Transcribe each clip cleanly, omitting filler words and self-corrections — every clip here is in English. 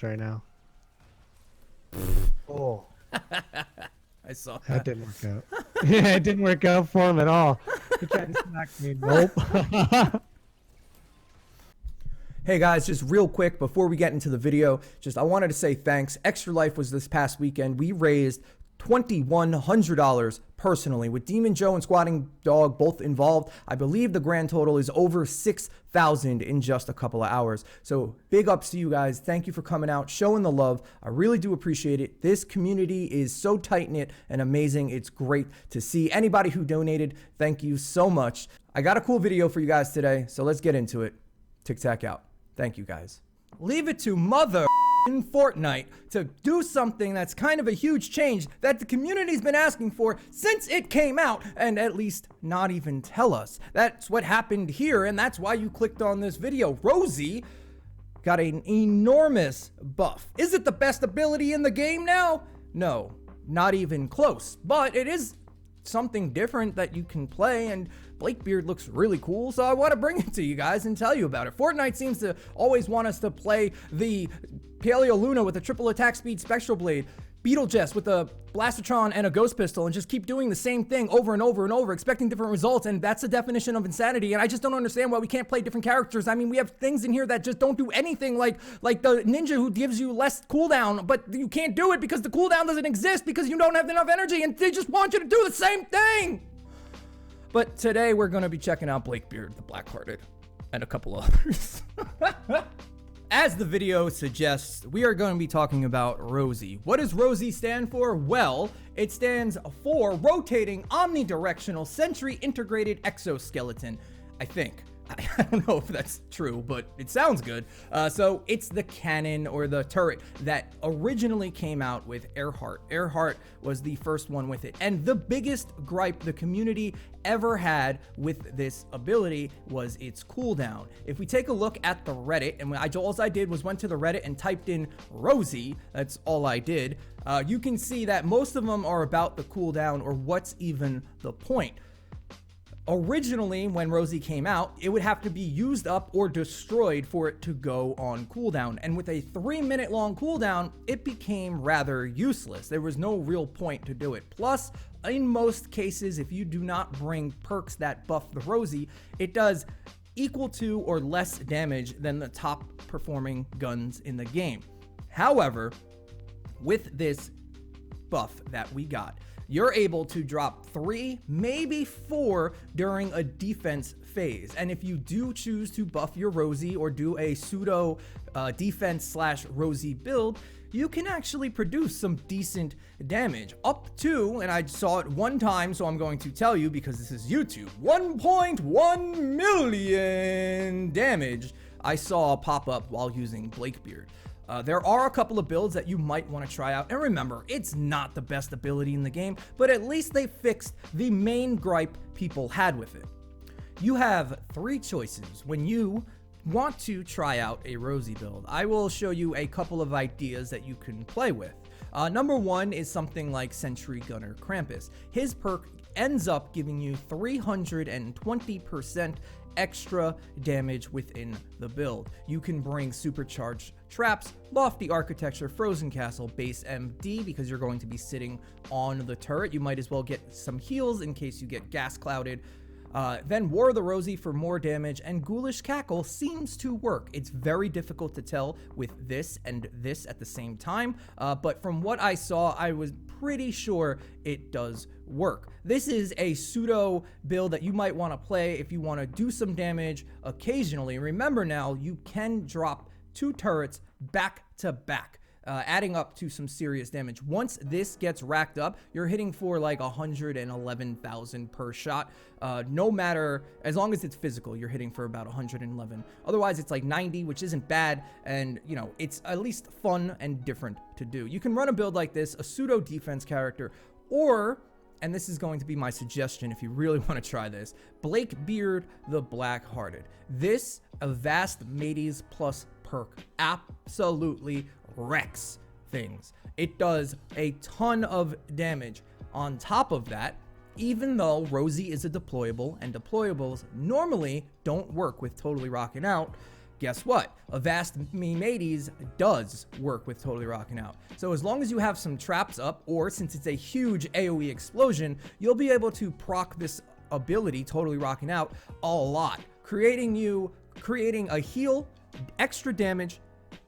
right now. Oh, I saw that didn't work out. Yeah, it didn't work out for him at all. He tried to smack me. Nope. Hey guys, just real quick before we get into the video, I wanted to say thanks. Extra Life was this past weekend. We raised $2,100 personally with Demon Joe and Squatting Dog both involved. I believe the grand total is over $6,000 in just a couple of hours. So big ups to you guys. Thank you for coming out, showing the love. I really do appreciate it. This community is so tight-knit and amazing. It's great to see. Anybody who donated, thank you so much. I got a cool video for you guys today, so let's get into it. Tiktak out. Thank you guys. Leave it to mother in Fortnite to do something that's kind of a huge change that the community's been asking for since it came out, and at least not even tell us. That's what happened here, and that's why you clicked on this video. Rosie got an enormous buff. Is it the best ability in the game now? No, not even close, but it is something different that you can play, and Blakebeard looks really cool, so I want to bring it to you guys and tell you about it. Fortnite seems to always want us to play the Paleo Luna with a triple attack speed Spectral Blade, Beetlejuice with a Blastatron and a Ghost Pistol, and just keep doing the same thing over and over and over, expecting different results, and that's the definition of insanity, and I just don't understand why we can't play different characters. I mean, we have things in here that just don't do anything, like the ninja who gives you less cooldown, but you can't do it because the cooldown doesn't exist because you don't have enough energy, and they just want you to do the same thing! But today we're going to be checking out Blakebeard, the Blackhearted, and a couple others. As the video suggests, we are going to be talking about R.O.S.I.E. What does R.O.S.I.E. stand for? Well, it stands for Rotating Omnidirectional Sentry Integrated Exoskeleton, I think. I don't know if that's true, but it sounds good. So it's the cannon or the turret that originally came out with Earhart. Earhart was the first one with it. And the biggest gripe the community ever had with this ability was its cooldown. If we take a look at the Reddit, and all I did was went to the Reddit and typed in R.O.S.I.E., that's all I did, you can see that most of them are about the cooldown or what's even the point. Originally, when R.O.S.I.E. came out, it would have to be used up or destroyed for it to go on cooldown. And with a 3-minute long cooldown, it became rather useless. There was no real point to do it. Plus, in most cases, if you do not bring perks that buff the R.O.S.I.E., it does equal to or less damage than the top performing guns in the game. However, with this buff that we got, you're able to drop 3, maybe 4 during a defense phase. And if you do choose to buff your R.O.S.I.E. or do a pseudo defense / R.O.S.I.E. build, you can actually produce some decent damage. Up to, and I saw it one time, so I'm going to tell you because this is YouTube, 1.1 million damage I saw pop up while using Blakebeard. There are a couple of builds that you might want to try out, and remember, it's not the best ability in the game, but at least they fixed the main gripe people had with it. You have 3 choices when you want to try out a R.O.S.I.E. build. I will show you a couple of ideas that you can play with. Number 1 is something like Sentry Gunner Krampus. His perk ends up giving you 320% extra damage within the build. You can bring supercharged traps, lofty architecture, frozen castle, base MD because you're going to be sitting on the turret. You might as well get some heals in case you get gas clouded. Then War of the R.O.S.I.E. for more damage, and Ghoulish Cackle seems to work. It's very difficult to tell with this and this at the same time, but from what I saw, I was pretty sure it does work. This is a pseudo build that you might want to play if you want to do some damage occasionally. Remember now, you can drop 2 turrets back to back, adding up to some serious damage. Once this gets racked up, you're hitting for like 111,000 per shot. No matter, as long as it's physical, you're hitting for about 111. Otherwise, it's like 90, which isn't bad, and you know, it's at least fun and different to do. You can run a build like this, a pseudo defense character, or, and this is going to be my suggestion if you really want to try this, Blakebeard the Blackhearted. This Avast Mateys Plus perk absolutely wrecks things. It does a ton of damage. On top of that, even though R.O.S.I.E. is a deployable, and deployables normally don't work with totally rocking out, guess what? Avast Me Mateys does work with Totally Rocking Out. So as long as you have some traps up, or since it's a huge AoE explosion, you'll be able to proc this ability, Totally Rocking Out, a lot, creating a heal, extra damage,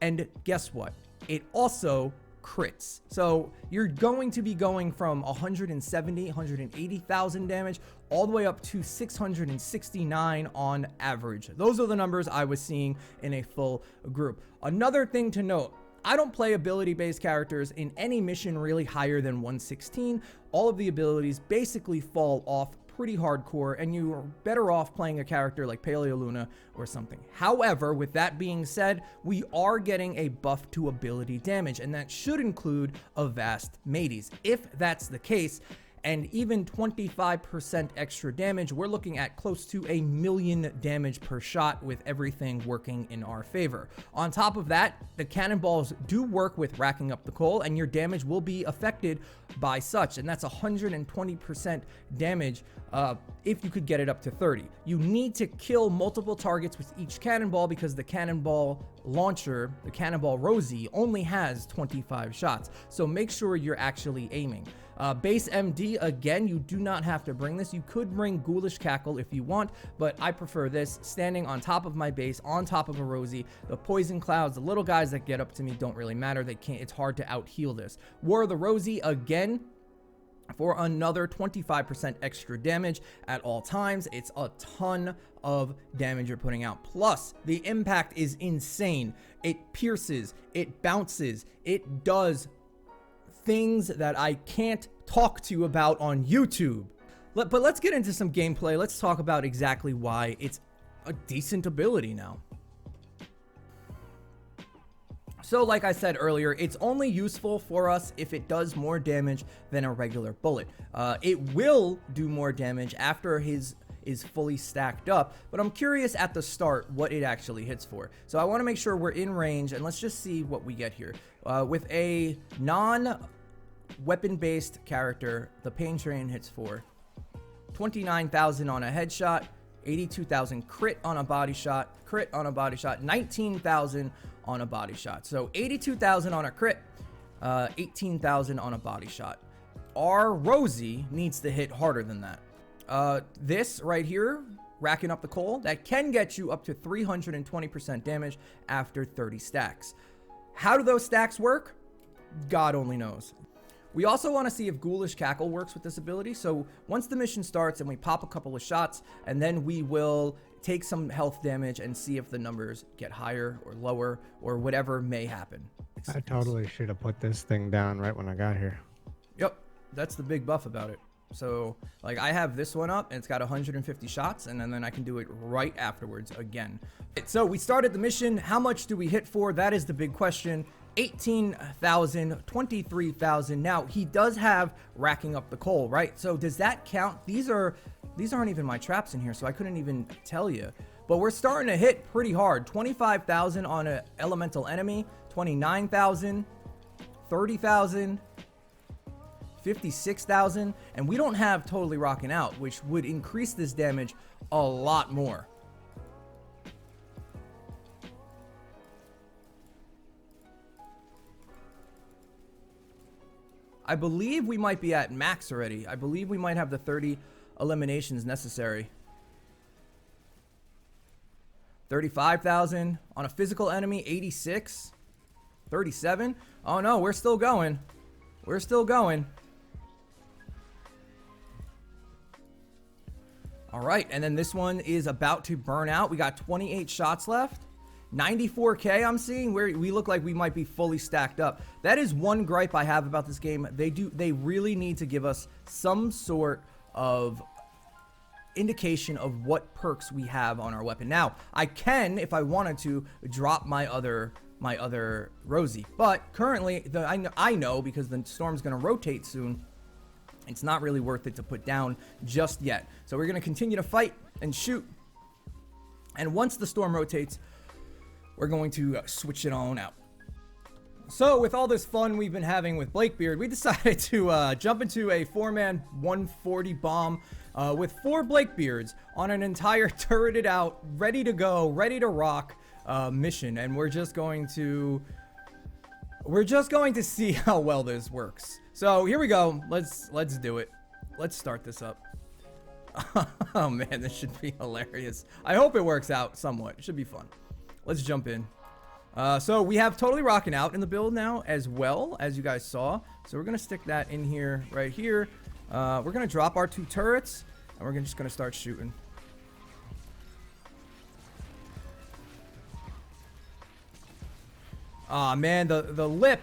and guess what? It also crits. So you're going to be going from 180,000 damage all the way up to 669 on average. Those are the numbers I was seeing in a full group. Another thing to note, I don't play ability-based characters in any mission really higher than 116. All of the abilities basically fall off pretty hardcore, and you are better off playing a character like Paleo Luna or something. However, with that being said, we are getting a buff to ability damage, and that should include Avast Mateys. If that's the case, and even 25% extra damage, we're looking at close to 1,000,000 damage per shot with everything working in our favor. On top of that, the cannonballs do work with racking up the coal, and your damage will be affected by such, and that's 120% damage if you could get it up to 30. You need to kill multiple targets with each cannonball because the cannonball launcher, the cannonball Rosie, only has 25 shots, so make sure you're actually aiming. Base MD, again, you do not have to bring this. You could bring Ghoulish Cackle if you want, but I prefer this, standing on top of my base, on top of a Rosie. The poison clouds, the little guys that get up to me don't really matter. They can't, it's hard to out heal this. War of the Rosie, again, for another 25% extra damage at all times. It's a ton of damage you're putting out. Plus, the impact is insane. It pierces, it bounces, it does things that I can't talk to you about on YouTube. But let's get into some gameplay. Let's talk about exactly why it's a decent ability now. So like I said earlier, it's only useful for us if it does more damage than a regular bullet. It will do more damage after his is fully stacked up, but I'm curious at the start what it actually hits for. So I want to make sure we're in range, and let's just see what we get here. With a non-weapon-based character, the Pain Train hits for 29,000 on a headshot, 82,000 crit on a body shot, 19,000 on a body shot. So 82,000 on a crit, 18,000 on a body shot. Our Rosie needs to hit harder than that. This right here, racking up the coal, that can get you up to 320% damage after 30 stacks. How do those stacks work? God only knows. We also want to see if Ghoulish Cackle works with this ability. So once the mission starts and we pop a couple of shots, and then we will take some health damage and see if the numbers get higher or lower or whatever may happen. I totally should have put this thing down right when I got here. Yep, that's the big buff about it. So like I have this one up and it's got 150 shots, and then I can do it right afterwards again. So we started the mission. How much do we hit for? That is the big question. 18,000, 23,000. Now he does have racking up the coal, right? So does that count? These aren't even my traps in here, so I couldn't even tell you. But we're starting to hit pretty hard. 25,000 on an elemental enemy, 29,000, 30,000, 56,000, and we don't have Totally Rocking Out, which would increase this damage a lot more. I believe we might be at max already. I believe we might have the 30 eliminations necessary. 35,000 on a physical enemy, 86, 37. Oh no, we're still going. We're still going. All right, and then this one is about to burn out. We got 28 shots left. 94k I'm seeing, where we look like we might be fully stacked up. That is one gripe I have about this game. They really need to give us some sort of indication of what perks we have on our weapon. Now, I can, if I wanted to, drop my other Rosie, but currently I know because the storm's gonna rotate soon. It's not really worth it to put down just yet. So we're gonna continue to fight and shoot. And once the storm rotates, we're going to switch it on out. So with all this fun we've been having with Blakebeard, we decided to jump into a 4-man 140 bomb with 4 Blakebeards on an entire turreted out, ready to go, ready to rock mission, and we're just going to see how well this works. So here we go. Let's do it. Let's start this up. Oh man, this should be hilarious. I hope it works out somewhat. It should be fun. Let's jump in. So we have Totally Rockin' Out in the build now as well, as you guys saw. So we're gonna stick that in here, right here. We're gonna drop our 2 turrets, and we're just gonna start shooting. Aw, man, the lip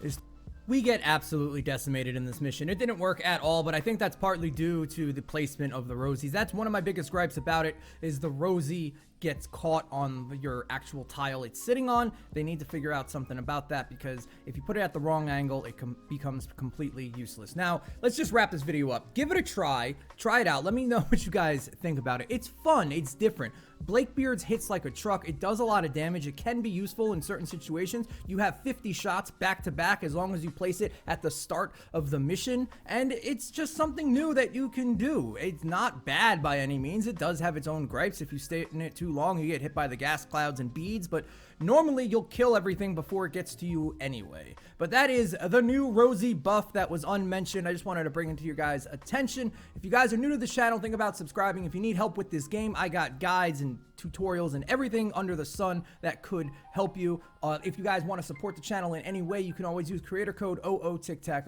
is... We get absolutely decimated in this mission. It didn't work at all, but I think that's partly due to the placement of the Rosies. That's one of my biggest gripes about it, is the Rosie gets caught on your actual tile it's sitting on. They need to figure out something about that, because if you put it at the wrong angle, it becomes completely useless. Now, let's just wrap this video up. Give it a try. Try it out. Let me know what you guys think about it. It's fun. It's different. Blakebeard's hits like a truck. It does a lot of damage. It can be useful in certain situations. You have 50 shots back to back as long as you place it at the start of the mission, and it's just something new that you can do. It's not bad by any means. It does have its own gripes. If you stay in it too long, you get hit by the gas clouds and beads, but normally you'll kill everything before it gets to you anyway. But that is the new Rosie buff that was unmentioned. I just wanted to bring it to your guys' attention. If you guys are new to the channel, think about subscribing. If you need help with this game, I got guides and tutorials and everything under the sun that could help you. If you guys want to support the channel in any way, you can always use creator code OO TikTak.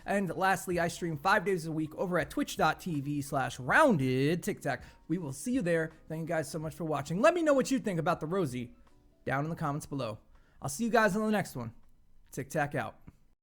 And lastly, I stream 5 days a week over at twitch.tv/roundedtiktak. We will see you there. Thank you guys so much for watching. Let me know what you think about the Rosie down in the comments below. I'll see you guys on the next one. Tiktak out.